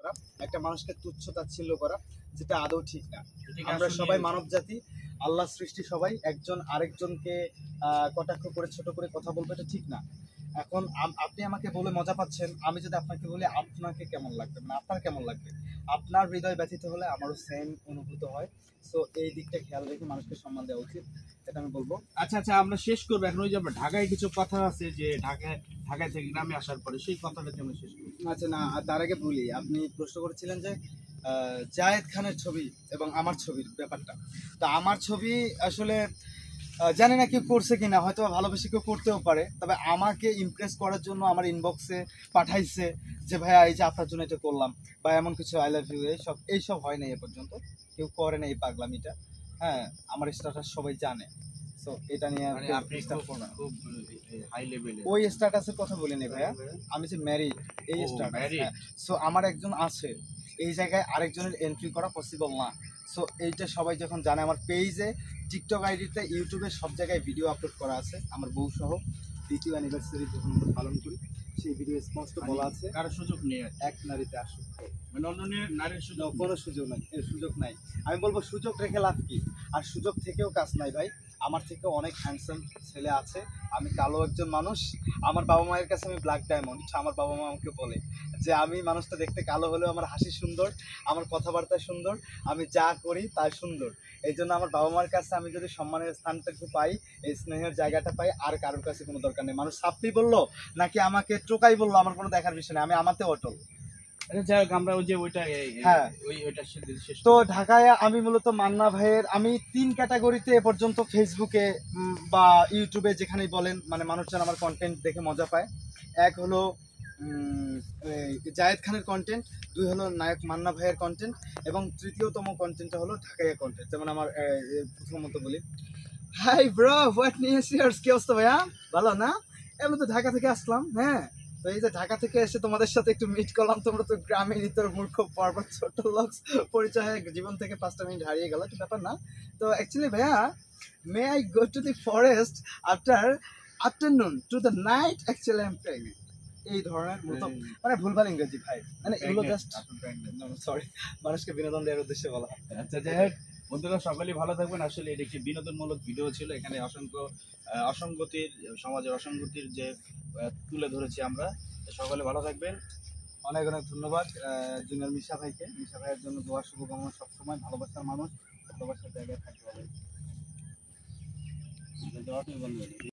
করা, একটা মানুষকে তুচ্ছ তাচ্ছিল্য করা, যেটা আদৌ ঠিক না। আমরা সবাই মানব জাতি, আল্লাহ সৃষ্টি, সবাই একজন আরেকজনকে কটাক্ষ করে ছোট করে কথা বলবো, এটা ঠিক না। এখন আপনি আমাকে বলে মজা পাচ্ছেন, আমি যদি আপনাকে বলি আপনাকে কেমন লাগবে, মানে আপনার কেমন লাগবে? আপনার হৃদয় ব্যথিত হলে আমারও সেম অনুভূত হয়। সো এই দিকটা খেয়াল রেখে মানুষকে সম্মান দেওয়া উচিত, এটা আমি বলবো। আচ্ছা আচ্ছা, আমরা শেষ করবো এখন। ওই যে ঢাকায় কিছু কথা আছে যে ঢাকায় থেকে গ্রামে আসার পরে সেই কথাটা আমরা শেষ করবো। আচ্ছা, না তার আগে বলি, আপনি প্রশ্ন করেছিলেন যে জায়েদ খানের ছবি এবং আমার ছবির ব্যাপারটা। তা আমার ছবি আসলে জানি না কেউ করছে কিনা, হয়তো ভালোবেসে কেউ করতেও পারে, তবে আমাকে ইমপ্রেস করার জন্য আমার ইনবক্সে পাঠাইছে যে ভাইয়া এই যে আপনার জন্য এটা করলাম, বা এমন কিছু আই লাভ ইউ, এইসব হয় না এ পর্যন্ত, কেউ করে না এই পাগলামিটা। হ্যাঁ, আমার স্ট্যাটাস সবাই জানে, সো এটা নিয়ে আপনি খুব হাই লেভেলে ওই স্ট্যাটাসের কথা বলিনি ভাইয়া, আমি যে ম্যারিড এই স্ট্যাটাস। সো আমার একজন আছে, এই জায়গায় আরেকজনের এন্ট্রি করা পসিবল না। সো এইটা সবাই যখন জানে, আমার পেজে, টিকটক আইডিতে, ইউটিউবে সব জায়গায় ভিডিও আপলোড করা আছে, আমার বউ সহ দ্বিতীয় অ্যানিভার্সারি যখন আমরা পালন করি, সেই ভিডিও স্পষ্ট বলা আছে কারো সুযোগ নেই, এক নারীতে আসক্ত, মানে অন্য নারীর সুযোগ কোনো সুযোগ নাই, এর সুযোগ নাই। আমি বলবো সুযোগ রেখে লাভ কি, আর সুযোগ থেকেও কাজ নাই ভাই। আমার থেকে অনেক হ্যান্ডসাম ছেলে আছে, আমি কালো একজন মানুষ, আমার বাবা মায়ের কাছে আমি ব্ল্যাক ডায়মন্ড। আমার বাবা মা আমাকে বলে যে আমি মানুষটা দেখতে কালো হলেও আমার হাসি সুন্দর, আমার কথাবার্তা সুন্দর, আমি যা করি তাই সুন্দর। এই জন্য আমার বাবা মার কাছে আমি যদি সম্মানের স্থানটুকু পাই, এই স্নেহের জায়গাটা পাই, আর কারোর কাছে কোনো দরকার নেই। মানুষ সাপ্লি বললো নাকি আমাকে টোকাই বললো, আমার কোনো দেখার বিষয় নেই, আমি আমাতে অটল। যাই হোক, আমরা ওই যে ওইটা, হ্যাঁ, ওইটা শেষ। তো ঢাকায় আমি মূলত মান্না ভাইয়ের, আমি 3 ক্যাটাগরিতে এ পর্যন্ত ফেসবুকে বা ইউটিউবে যেখানেই বলেন, মানে মানুষজন আমার কন্টেন্ট দেখে মজা পায়। এক হলো জায়েদ খানের কন্টেন্ট, 2 হলো নায়ক মান্না ভাইয়ের কন্টেন্ট, এবং তৃতীয়তম কন্টেন্টটা হলো ঢাকাইয়া কন্টেন্ট। যেমন আমার প্রথমত বলি, hi bro, what news years, কি অবস্থা ভাইয়া, ভালো না? এমনি তো ঢাকা থেকে আসলাম। হ্যাঁ, তো এই যে ঢাকা থেকে এসে তোমাদের সাথে একটু মিট করলাম, তোমরা তো গ্রামে নিতর মূর্খ পর্বত ছোট লোক, পরিচয় হয়ে জীবন থেকে 5টা মিনিট হারিয়ে গেল, কি ব্যাপার না? তো অ্যাকচুয়ালি ভাইয়া, may I go to the forest afternoon to the night, actually I am pregnant. এই ধরনের মতো মানে ভুলভাল ইংরেজি ভাই, মানে এগুলো জাস্ট সরি, মানুষকে বিনোদন দেওয়ার উদ্দেশ্যে বলা। আচ্ছা, যাই হোক বন্ধুরা, সকলেই ভালো থাকবেন। আসলে এটা একটি বিনোদনমূলক ভিডিও ছিল, এখানে অসঙ্গতির, সমাজের অসঙ্গতির যে তুলে ধরেছি আমরা। সকলে ভালো থাকবেন, অনেক অনেক ধন্যবাদ জুনিয়র মিশা ভাইকে। মিশা ভাইয়ের জন্য দোয়া শুভকামনা সবসময়, ভালোবাসার মানুষ, ভালোবাসার জায়গায় থাকতে হবে।